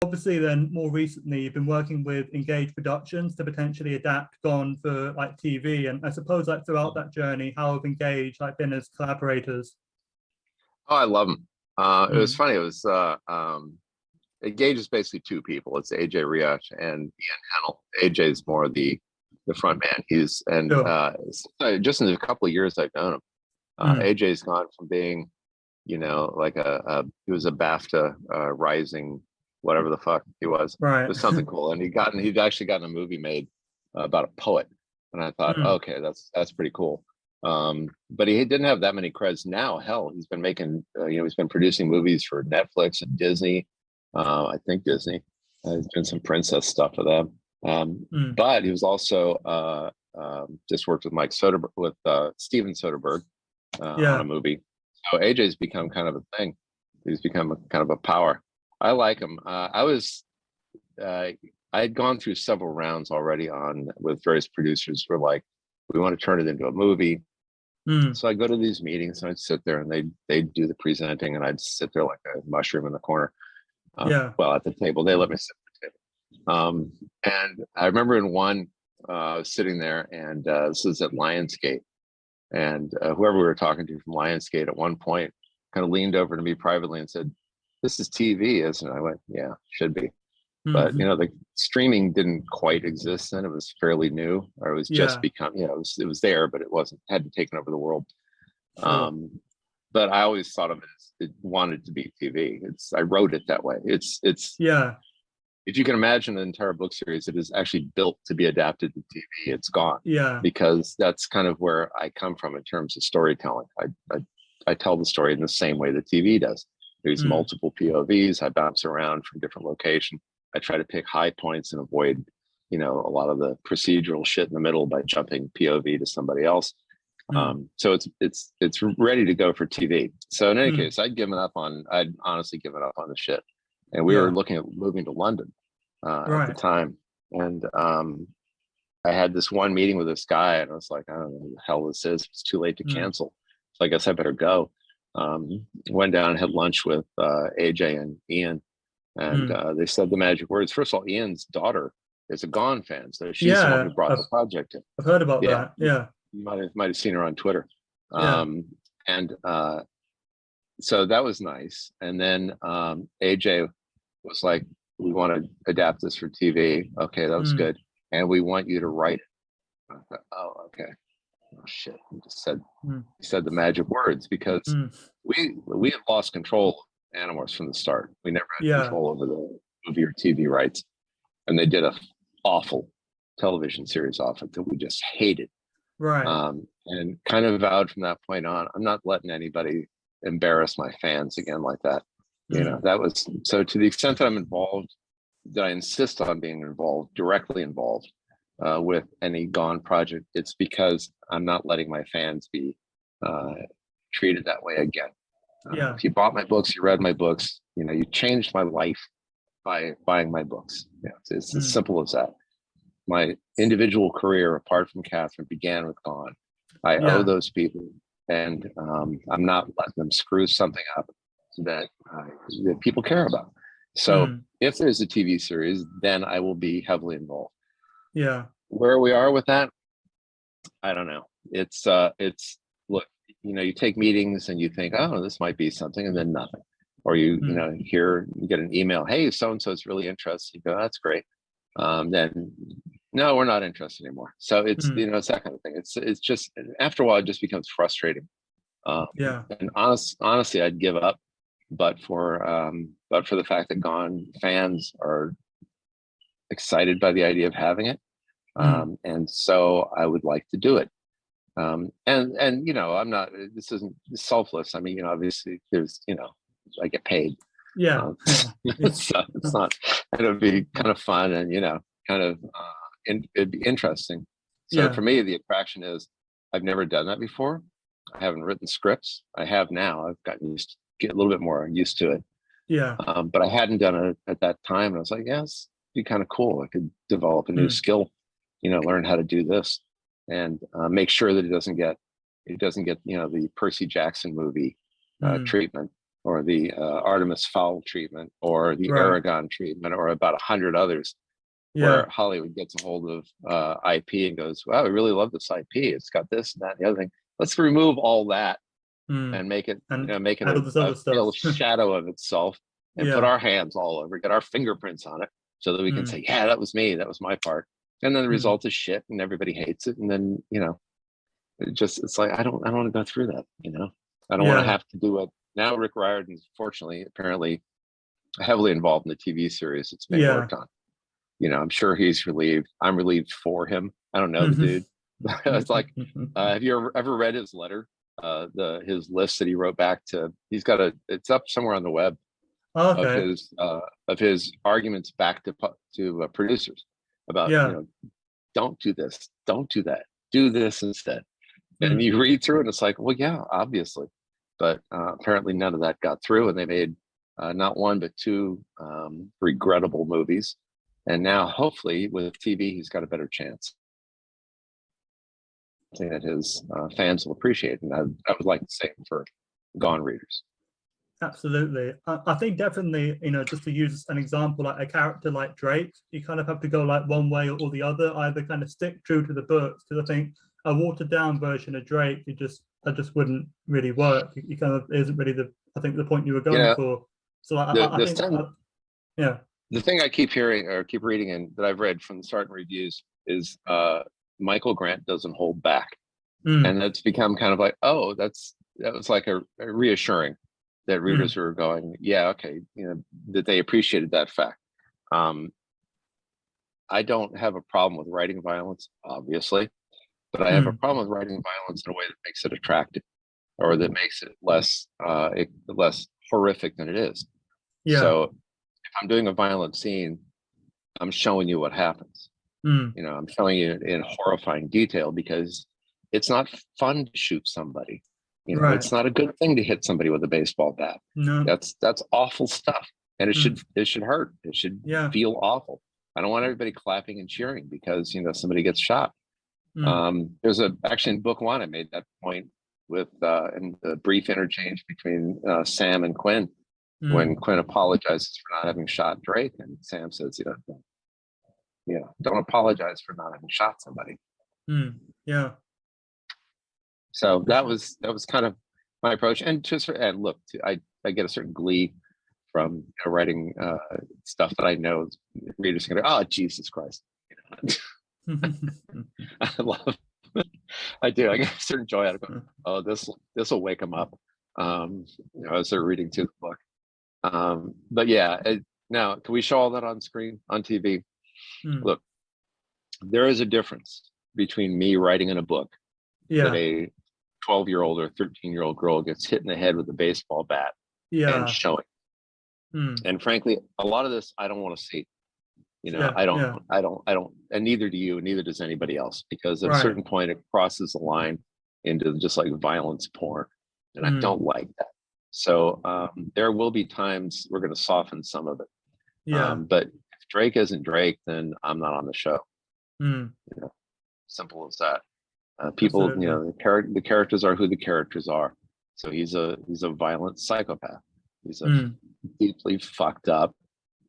obviously then more recently you've been working with Engage Productions to potentially adapt Gone for like TV, and I suppose like throughout that journey, how have Engage like been as collaborators? Oh, I love them. It was Mm. funny. It was Engage is basically two people. It's AJ Riach and Ian Hennel. AJ is more the front man. He's and Sure. just in the couple of years I've known him, Mm. AJ's gone from being, like he was a BAFTA rising, whatever the fuck he was. It Right. was something cool, and he'd actually gotten a movie made about a poet, and I thought, Mm. okay, that's pretty cool. But he didn't have that many credits. Now, hell, he's been making, he's been producing movies for Netflix and Disney. I think Disney. There's been some princess stuff for them. Mm. But he was also just worked with Steven Soderbergh on a Yeah. movie. So AJ's become kind of a thing. He's become kind of a power. I like him. I had gone through several rounds already with various producers who were like, we want to turn it into a movie. Mm. So I go to these meetings and I'd sit there and they'd do the presenting and I'd sit there like a mushroom in the corner. Yeah. Well, at the table, they let me sit at the table. And I remember in one, I was sitting there and this was at Lionsgate. And whoever we were talking to from Lionsgate at one point kind of leaned over to me privately and said, "This is TV, isn't it?" I went, "Yeah, should be." But Mm. the streaming didn't quite exist then. It was fairly new, or it was just Yeah. become, it was there, but it hadn't taken over the world. Sure. But I always thought of it as it wanted to be TV. I wrote it that way. It's Yeah. if you can imagine an entire book series that is actually built to be adapted to TV, it's gone, Yeah. because that's kind of where I come from in terms of storytelling. I tell the story in the same way that TV does. There's Mm. multiple POVs. I bounce around from different locations. I try to pick high points and avoid, a lot of the procedural shit in the middle by jumping POV to somebody else. Mm. So it's ready to go for TV. So in any Mm. case, I'd honestly given up on the shit, and we were Yeah. looking at moving to London at the Right. time, and I had this one meeting with this guy, and I was like, I don't know who the hell this is. It's too late to Mm. cancel, so I guess I better go. Went down and had lunch with AJ and Ian, and Mm. they said the magic words. First of all, Ian's daughter is a Gone fan, so she's the one who Yeah. brought the project in. I've heard about Yeah, that. Yeah. you might have seen her on Twitter. Yeah. And so that was nice. And then AJ was like, we want to adapt this for TV. Okay, that was Mm. good. And we want you to write it. I thought, oh, okay. Oh shit. Mm. He said the magic words, because Mm. we had lost control of Animorphs from the start. We never had Yeah. control over the movie or TV rights. And they did a awful television series off it that we just hated. Right. And kind of vowed from that point on, I'm not letting anybody embarrass my fans again like that. Mm. That was, so to the extent that I'm involved, that I insist on being involved, directly involved with any Gone project, it's because I'm not letting my fans be treated that way again. Yeah. If you bought my books, you read my books, you changed my life by buying my books. It's as Mm. simple as that. My individual career, apart from Catherine, began with Gone. I owe Yeah. those people, and I'm not letting them screw something up that people care about. So Mm. if there's a TV series, then I will be heavily involved. Yeah. Where we are with that, I don't know. It's look, you take meetings and you think, oh, this might be something, and then nothing. Or you get an email, hey, so and so is really interested. You go, that's great. Then no, we're not interested anymore. So it's Mm. it's that kind of thing. It's just, after a while it just becomes frustrating. Yeah. And honestly, I'd give up, but for the fact that Gone fans are excited by the idea of having it, and so I would like to do it. And I'm not. This isn't selfless. I mean, obviously, there's I get paid. Yeah. It's not. It'll be kind of fun, and kind of it'd be interesting. So Yeah. for me, the attraction is I've never done that before. I haven't written scripts. I have now. I've gotten get a little bit more used to it. Yeah. But I hadn't done it at that time, and I was like, yes, it'd be kind of cool. I could develop a new skill, learn how to do this, and make sure that it doesn't get the Percy Jackson movie treatment. or the Artemis Fowl treatment, or the Right. Aragon treatment, or about 100 others, Yeah. where Hollywood gets a hold of IP and goes, wow, we really love this IP. It's got this and that and the other thing. Let's remove all that Mm. and make it, And make it add all this a other stuff. pale shadow of itself, and put Yeah. our hands all over, get our fingerprints on it, so that we can Mm. say, yeah, that was me, that was my part. And then the Mm. result is shit, and everybody hates it. And then, it's like, I don't want to go through that. I don't want to Yeah. have to do it. Now Rick Riordan's fortunately apparently heavily involved in the TV series it's being Yeah. worked on. I'm sure he's relieved. I'm relieved for him. I don't know the dude. It's like, have you ever read his letter? His list that he wrote back to, it's up somewhere on the web, of Okay. his arguments back to producers about, Yeah. don't do this, don't do that, do this instead. And Mm. you read through it, and it's like, well, yeah, obviously. But apparently none of that got through, and they made not one but two regrettable movies. And now, hopefully, with TV, he's got a better chance. Something that his fans will appreciate, and I would like to say for Gone readers. Absolutely. I think definitely, just to use an example, like a character like Drake, you kind of have to go like one way or the other, either kind of stick true to the books, because I think a watered down version of Drake, that just wouldn't really work. You kind of isn't really I think the point you were going for. So I think, yeah. The thing I keep hearing or keep reading and that I've read from the Sarton reviews is Michael Grant doesn't hold back. Mm. And that's become kind of like, oh, that was like a reassuring that readers were going, yeah, okay, that they appreciated that fact. I don't have a problem with writing violence, obviously, but I have a problem with writing violence in a way that makes it attractive, or that makes it less horrific than it is. Yeah. So if I'm doing a violent scene, I'm showing you what happens. Mm. I'm showing you in horrifying detail, because it's not fun to shoot somebody. Right. It's not a good thing to hit somebody with a baseball bat. No. That's awful stuff, and it should hurt. It should feel awful. I don't want everybody clapping and cheering because somebody gets shot. There's actually in book one, I made that point with in the brief interchange between Sam and Quinn, when Quinn apologizes for not having shot Drake, and Sam says, don't apologize for not having shot somebody. Yeah. So that was kind of my approach. And look, I get a certain glee from writing stuff that I know readers are going to, oh, Jesus Christ. I love I do. I get a certain joy out of it. Oh, this will wake them up as they're reading through the book. But yeah, now can we show all that on screen, on TV? Look, there is a difference between me writing in a book that a 12-year-old or 13-year-old girl gets hit in the head with a baseball bat and showing. And frankly, a lot of this I don't want to see. I don't, and neither do you, and neither does anybody else, because at a certain point it crosses the line into just like violence porn, and I don't like that. So there will be times we're going to soften some of it. But if Drake isn't Drake, then I'm not on the show. Simple as that. People, Absolutely. the characters are who the characters are. So he's a violent psychopath. He's a deeply fucked up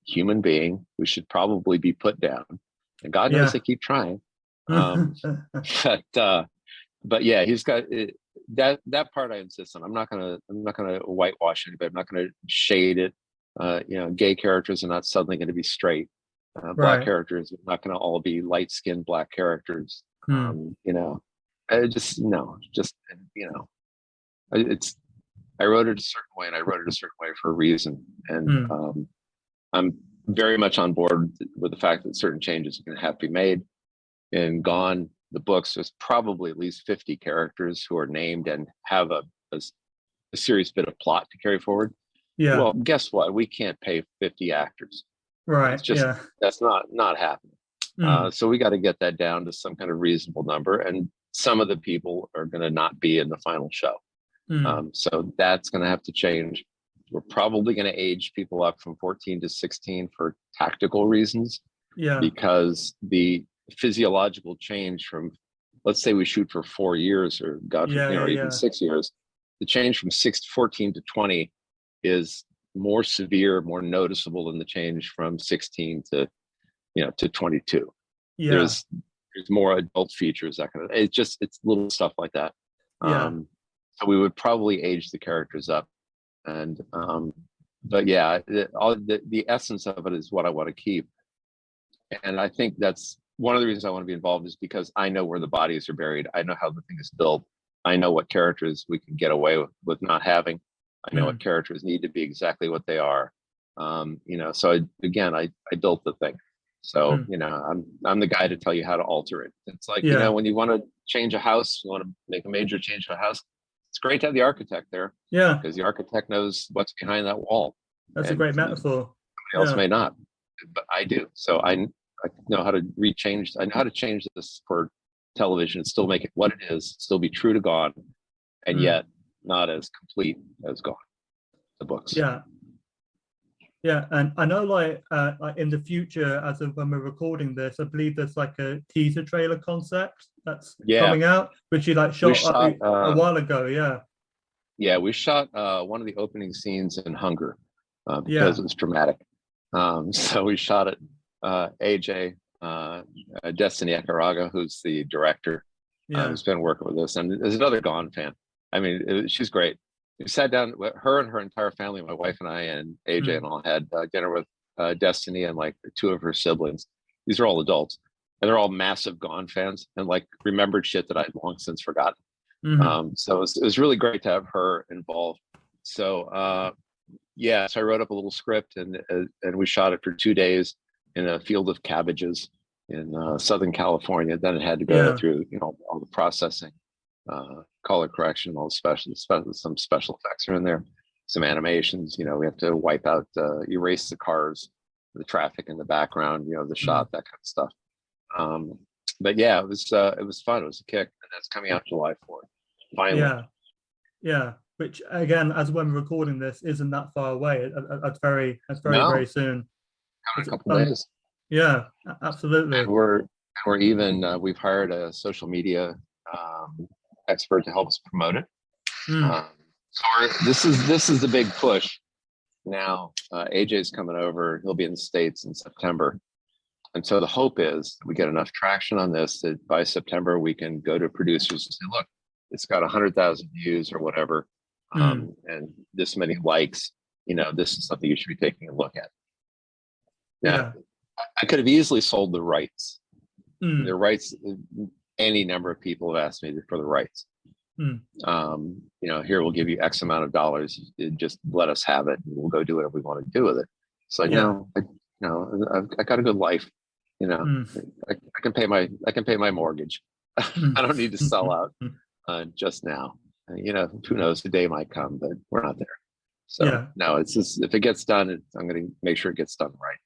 human being who should probably be put down, and God knows they keep trying. But yeah, he's got that part I insist on. I'm not gonna whitewash anybody. I'm not gonna shade it. Gay characters are not suddenly going to be straight. Black characters are not going to all be light-skinned black characters. I wrote it a certain way, and I wrote it a certain way for a reason. And I'm very much on board with the fact that certain changes are going to have to be made. In Gone, the books, there's probably at least 50 characters who are named and have a serious bit of plot to carry forward. Well, guess what? We can't pay 50 actors. It's just that's not happening. So we got to get that down to some kind of reasonable number, and some of the people are going to not be in the final show. So that's going to have to change. We're probably going to age people up from 14 to 16 for tactical reasons. Because the physiological change from, let's say we shoot for 4 years, or God, or even 6 years, the change from 14 to 20 is more severe, more noticeable than the change from 16 to, to 22. Yeah. There's more adult features, that kind of, it's little stuff like that. Yeah. So we would probably age the characters up, and but yeah, the essence of it is what I want to keep. And I think that's one of the reasons I want to be involved, is because I know where the bodies are buried. I know how the thing is built. I know what characters we can get away with not having. I know what characters need to be exactly what they are. So I built the thing. So, I'm the guy to tell you how to alter it. It's like, when you want to change a house, you want to make a major change to a house, it's great to have the architect there. Yeah. Because the architect knows what's behind that wall. That's a great metaphor. Somebody else may not, but I do. So I know how to rechange. I know how to change this for television and still make it what it is, still be true to God, and yet not as complete as God, the books. Yeah. Yeah, and I know, like in the future, as of when we're recording this, I believe there's like a teaser trailer concept that's coming out, which you shot a while ago. Yeah, we shot one of the opening scenes in Hunger because it was dramatic. So we shot it. AJ Destiny Ekaraga, who's the director, has been working with us, and there's another Gone fan. I mean, she's great. We sat down with her and her entire family, my wife and I and AJ and all, had dinner with Destiny and like two of her siblings. These are all adults, and they're all massive Gone fans and like remembered shit that I'd long since forgotten. So it was really great to have her involved. So so I wrote up a little script, and we shot it for 2 days in a field of cabbages in Southern California. Then it had to go through all the processing, color correction, all the some special effects are in there, some animations. We have to wipe out, erase the cars, the traffic in the background, the shot, that kind of stuff. But yeah, it was fun. It was a kick, and that's coming out July 4th. Finally. Yeah. Which again, as when we're recording this, isn't that far away. That's very soon. A couple days. Yeah, absolutely. And we're even we've hired a social media expert to help us promote it. So this is the big push now. AJ's coming over. He'll be in the States in September, and so the hope is we get enough traction on this that by September we can go to producers and say, look, it's got 100,000 views or whatever, and this many likes. This is something you should be taking a look at. Now, I could have easily sold the rights. The rights, any number of people have asked me for the rights. Here, we'll give you X amount of dollars. Just let us have it, and we'll go do whatever we want to do with it. So I've got a good life. I can pay my mortgage. I don't need to sell out just now. Who knows? The day might come, but we're not there. So no, it's just, if it gets done, I'm going to make sure it gets done right.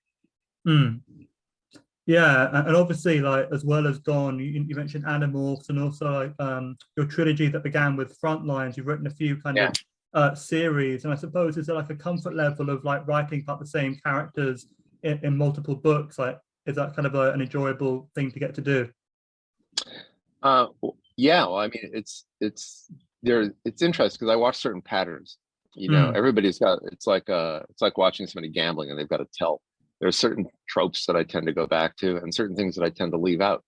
Yeah, and obviously, like, as well as Gone, you mentioned Animorphs, and also like your trilogy that began with Frontlines. You've written a few kind of series, and I suppose is there like a comfort level of like writing about the same characters in multiple books? Like, is that kind of an enjoyable thing to get to do? Yeah, well, I mean, it's interesting because I watch certain patterns. Everybody's got, it's like watching somebody gambling, and they've got to tell. There's certain tropes that I tend to go back to, and certain things that I tend to leave out.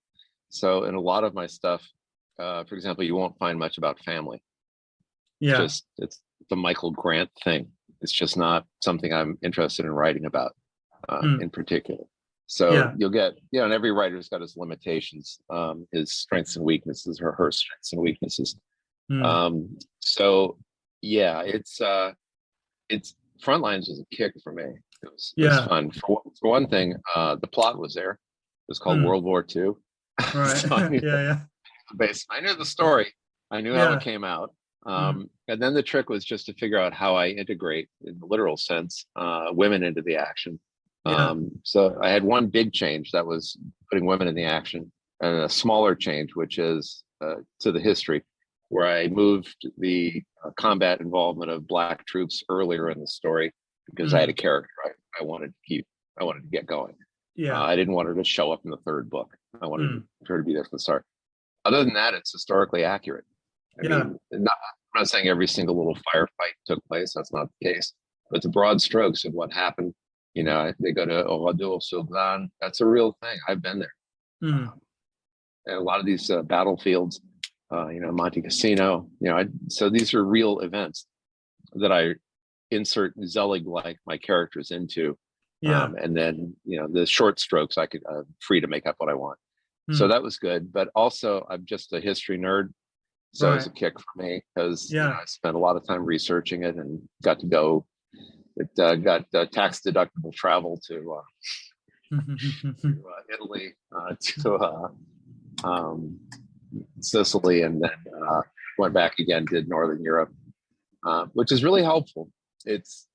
So in a lot of my stuff, for example, you won't find much about family. It's the Michael Grant thing. It's just not something I'm interested in writing about in particular. So you'll get, and every writer's got his limitations, his strengths and weaknesses, or her strengths and weaknesses. So yeah, it's Frontlines was a kick for me. It was fun. For one thing, the plot was there. It was called World War II. Right. So I knew I knew the story. I knew how it came out. And then the trick was just to figure out how I integrate, in the literal sense, women into the action. So I had one big change that was putting women in the action, and a smaller change, which is to the history, where I moved the combat involvement of Black troops earlier in the story, because I had a character I wanted to get going. I didn't want her to show up in the third book. I wanted her to be there from the start. Other than that, it's historically accurate. I mean, I'm not saying every single little firefight took place. That's not the case. but the broad strokes of what happened, you know, they go to Oradour-sur-Glane. That's a real thing. I've been there. And a lot of these battlefields, you know, Monte Cassino, you know, so these are real events that I insert Zelig like my characters into. And then, you know, the short strokes I could free to make up what I want. So that was good. But also I'm just a history nerd. So it was a kick for me because you know, I spent a lot of time researching it and got to go. It got tax deductible travel to Italy, to Sicily, and then went back again, did Northern Europe, which is really helpful. It's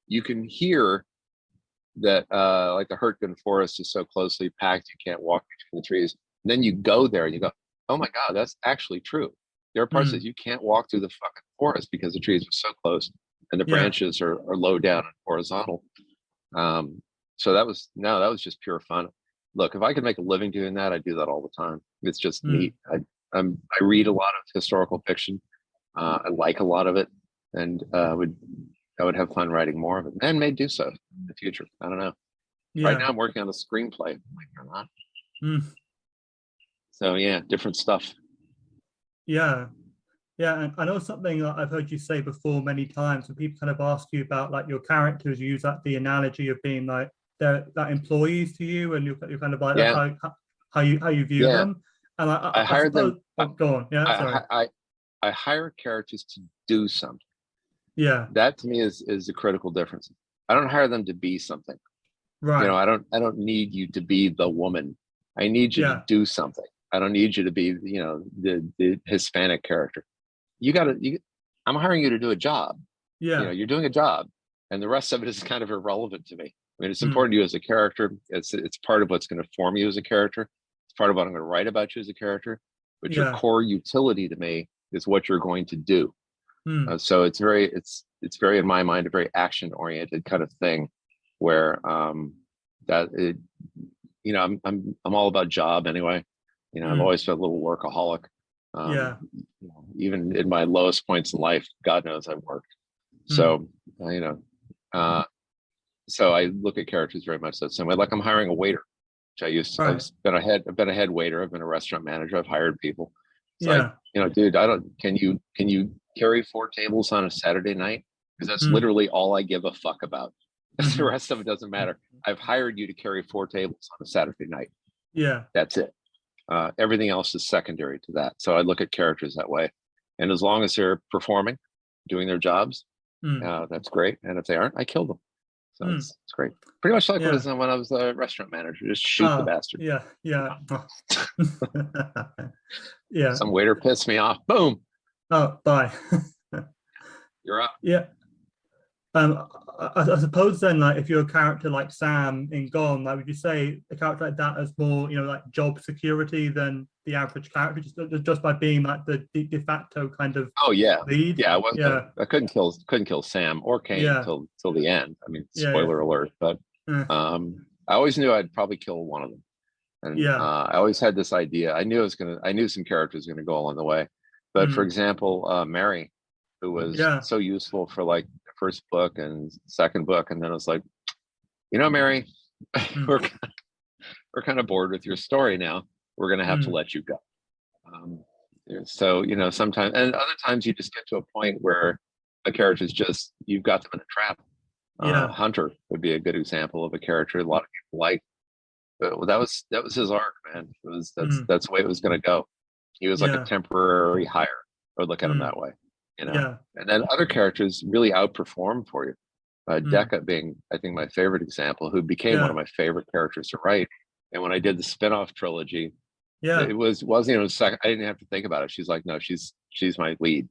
you can hear that like the Hurtgen forest is so closely packed you can't walk between the trees. And then you go there and you go, oh my God, that's actually true. There are parts that you can't walk through the fucking forest because the trees are so close and the branches are low down and horizontal. So that was just pure fun. Look, if I could make a living doing that, I'd do that all the time. It's just neat. I read a lot of historical fiction. I like a lot of it, and I would have fun writing more of it, and may do so in the future. I don't know. Right now, I'm working on a screenplay, like it or not. So yeah, different stuff. Yeah, and I know something that I've heard you say before many times when people kind of ask you about like your characters, you use like the analogy of being like they're like employees to you, and you're kind of like that's how you view them. And I hired them. Go on. Yeah, sorry. I hire characters to do something. Yeah, that to me is the critical difference. I don't hire them to be something. Right. You know, I don't need you to be the woman. I need you to do something. I don't need you to be, you know, the Hispanic character. I'm hiring you to do a job. Yeah. You know, you're doing a job, and the rest of it is kind of irrelevant to me. I mean, it's important to you as a character. It's part of what's going to form you as a character. It's part of what I'm going to write about you as a character. But your core utility to me is what you're going to do. So it's very, in my mind, a very action oriented kind of thing, where that it, you know, I'm all about job anyway. You know, I've always felt a little workaholic. You know, even in my lowest points in life, God knows I've worked. So you know, so I look at characters very much that same way. Like I'm hiring a waiter, which I used to. I've been a head waiter. I've been a restaurant manager. I've hired people. It's like, you know, dude, can you carry 4 tables on a Saturday night? Because that's literally all I give a fuck about. The rest of it doesn't matter. I've hired you to carry 4 tables on a Saturday night. Yeah. That's it. Everything else is secondary to that. So I look at characters that way. And as long as they're performing, doing their jobs, that's great. And if they aren't, I kill them. So it's great. Pretty much like when I was a restaurant manager, just shoot the bastard. Yeah. Some waiter pissed me off. Boom. Oh, bye. You're up. Yeah. I suppose then, like, if you're a character like Sam in Gone, like, would you say a character like that has more, you know, like job security than the average character, just by being like the de facto kind of lead? Yeah, I couldn't kill Sam or Kane till the end. I mean, spoiler alert, but I always knew I'd probably kill one of them. And I always had this idea. I knew some characters were gonna go along the way. But for example, Mary, who was so useful for like the first book and second book, and then it was like, you know, Mary, we're kind of bored with your story now. We're gonna have to let you go. So, you know, sometimes, and other times you just get to a point where a character's just, you've got them in a trap. Hunter would be a good example of a character a lot of people like. But that was his arc, man. That's the way it was going to go. He was like a temporary hire. I would look at him that way, you know. And then other characters really outperform for you. Decca being, I think, my favorite example, who became one of my favorite characters to write. And when I did the spin-off trilogy, it wasn't even a second. I didn't have to think about it. She's like, no, she's my lead.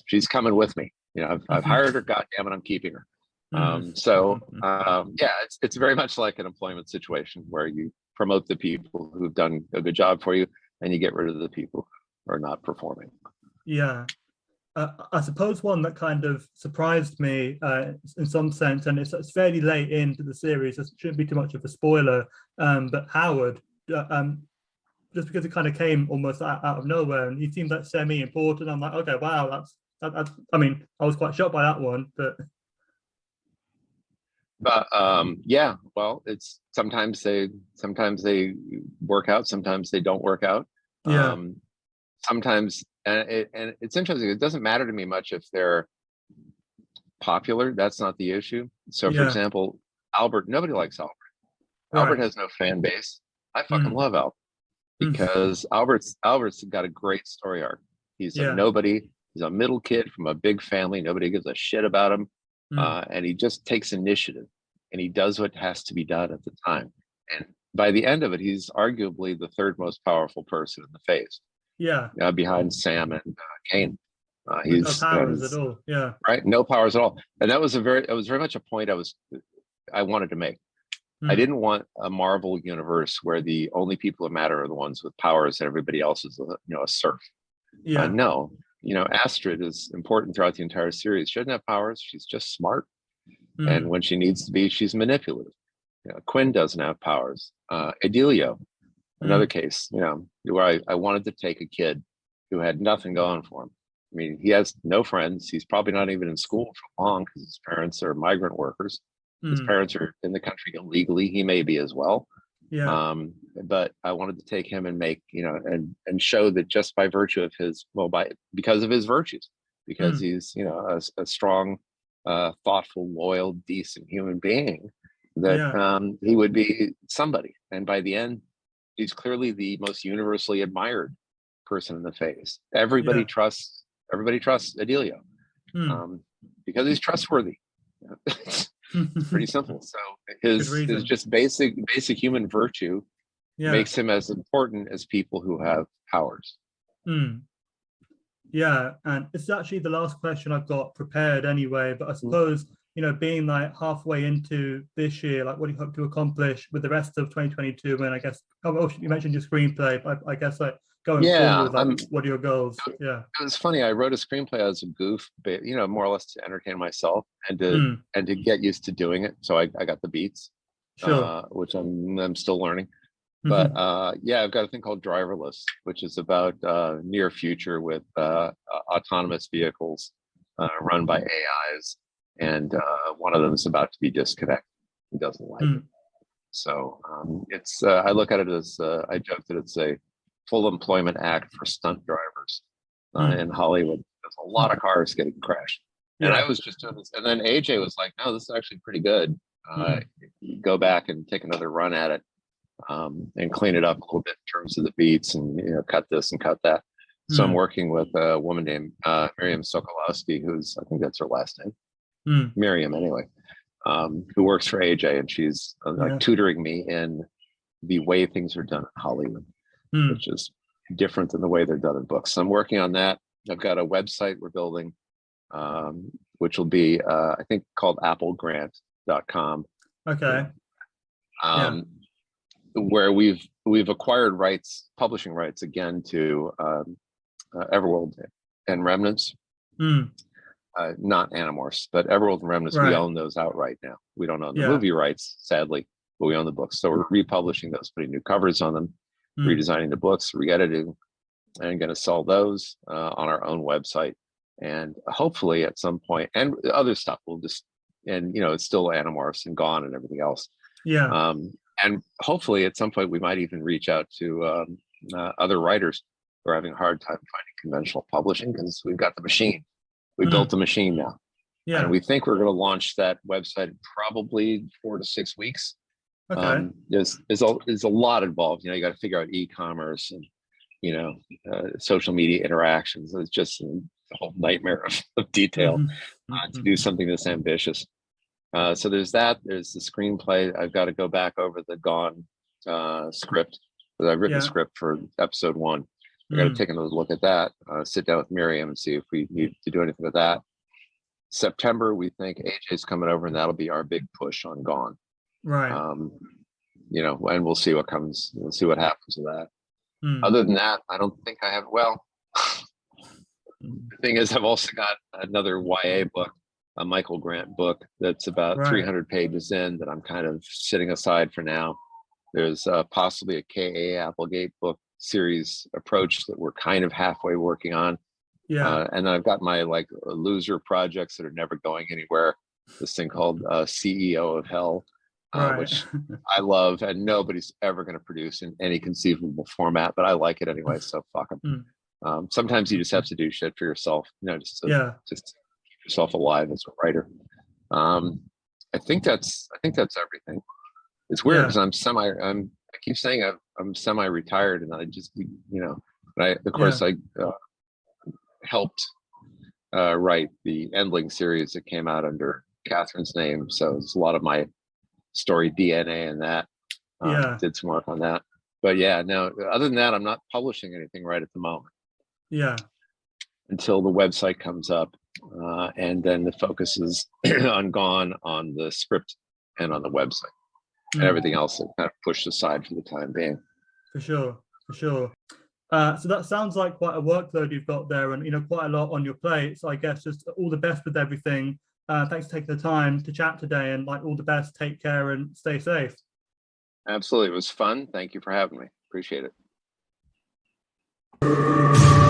She's coming with me. You know, I've hired her. God damn it, I'm keeping her. It's very much like an employment situation where you promote the people who've done a good job for you, and you get rid of the people who are not performing. I suppose one that kind of surprised me in some sense, and it's fairly late into the series, so it shouldn't be too much of a spoiler, but Howard, just because it kind of came almost out of nowhere, and he seems like semi-important. I'm like, okay, wow, that's I mean, I was quite shocked by that one, but But yeah, well, it's sometimes they work out, sometimes they don't work out. Yeah, Um, sometimes and it's interesting. It doesn't matter to me much if they're popular. That's not the issue. So, for yeah, example, Albert, nobody likes Albert. Albert right. has no fan base. I fucking Mm, love Albert mm, because Albert's got a great story arc. He's a yeah, nobody. He's a middle kid from a big family. Nobody gives a shit about him, mm, and he just takes initiative and he does what has to be done at the time. And by the end of it, he's arguably the third most powerful person in the phase, yeah. behind Sam and Kane. With no He's powers at all. Yeah. right, no powers at all, and that was very much a point I wanted to make. I Mm, didn't want a Marvel universe where the only people that matter are the ones with powers and everybody else is a serf. yeah. No, Astrid is important throughout the entire series. She doesn't have powers. She's just smart. And Mm, when she needs to be, she's manipulative. Quinn doesn't have powers. Adelio, another mm, case, where I wanted to take a kid who had nothing going for him. I mean, he has no friends. He's probably not even in school for long because his parents are migrant workers. His mm, parents are in the country illegally. He may be as well. yeah. But I wanted to take him and make, and show that just by virtue of because of his virtues, because Mm, he's, a strong, thoughtful, loyal, decent human being, that yeah. he would be somebody. And by the end, he's clearly the most universally admired person in the face. Yeah. Everybody trusts Adelio, Mm. um, because he's trustworthy. It's pretty simple. So Good his reason. just basic human virtue Yeah. makes him as important as people who have powers. Mm. Yeah, and it's actually the last question I've got prepared anyway, but I suppose, being like halfway into this year, like what do you hope to accomplish with the rest of 2022? And I guess, oh, you mentioned your screenplay, but I guess like going Yeah, forward, like what are your goals? Yeah. it was funny. I wrote a screenplay as a goof, but more or less to entertain myself Mm, and to get used to doing it. So I got the beats, sure. which I'm still learning. But Hmm. yeah, I've got a thing called Driverless, which is about near future with autonomous vehicles run by AIs, and one of them is about to be disconnected. He doesn't like it. Mm, So it's I look at it as I joke that it's a full employment act for stunt drivers mm, in Hollywood. There's a lot of cars getting crashed, and I yeah. was just doing this, and then AJ was like, "No, this is actually pretty good. Uh, Mm, Go back and take another run at it, and clean it up a little bit in terms of the beats, and cut this and cut that." So I'm mm, working with a woman named Miriam Sokolowski, who's, I think that's her last name, mm, Miriam anyway, who works for AJ, and she's like yeah. tutoring me in the way things are done in Hollywood, Mm, which is different than the way they're done in books. So I'm working on that. I've got a website we're building, which will be, I think, called applegrant.com, okay. Yeah. um, where we've acquired publishing rights again to Everworld and Remnants, Mm, not Animorphs, but Everworld and Remnants. We right. own those outright now. We don't own the Yeah. movie rights, sadly, but we own the books. So we're republishing those, putting new covers on them, Mm, redesigning the books, re-editing, and going to sell those on our own website. And hopefully at some point, and other stuff will just, and it's still Animorphs and Gone and everything else. yeah. Um, and hopefully at some point we might even reach out to other writers who are having a hard time finding conventional publishing, because we've got the machine. We built Mm, the machine now. And yeah. we think we're going to launch that website in probably 4 to 6 weeks. Okay. There's a lot involved. You got to figure out e-commerce and you know social media interactions. It's just a whole nightmare of detail Hmm. to Hmm. do something this ambitious. So there's that. There's the screenplay. I've got to go back over the Gone script. I've written the Yeah. script for episode 1. I got to Mm, take another look at that. Sit down with Miriam and see if we need to do anything with that. September, we think AJ's coming over, and that'll be our big push on Gone. right. Um, and we'll see what comes. We'll see what happens with that. Mm, Other than that, I don't think I have. Well, the thing is, I've also got another YA book, a Michael Grant book that's about right. 300 pages in, that I'm kind of sitting aside for now. There's possibly a K.A. Applegate book series approach that we're kind of halfway working on. Yeah. And then I've got my loser projects that are never going anywhere. this thing called CEO of Hell, Right. which I love, and nobody's ever going to produce in any conceivable format, but I like it anyway. So fuck them. Sometimes you just have to do shit for yourself, just to keep yourself alive as a writer. I think that's everything. It's weird because I keep saying I'm semi-retired, and I just, I helped write the Endling series that came out under Catherine's name. So it's a lot of my story DNA and that. Did some work on that. But yeah, no, other than that, I'm not publishing anything right at the moment. Yeah. Until the website comes up. And then the focus is on the script and on the website. And everything else is kind of pushed aside for the time being. For sure. So that sounds like quite a workload you've got there, and quite a lot on your plate. So I guess just all the best with everything. Thanks for taking the time to chat today, and all the best. Take care and stay safe. Absolutely, it was fun. Thank you for having me. Appreciate it.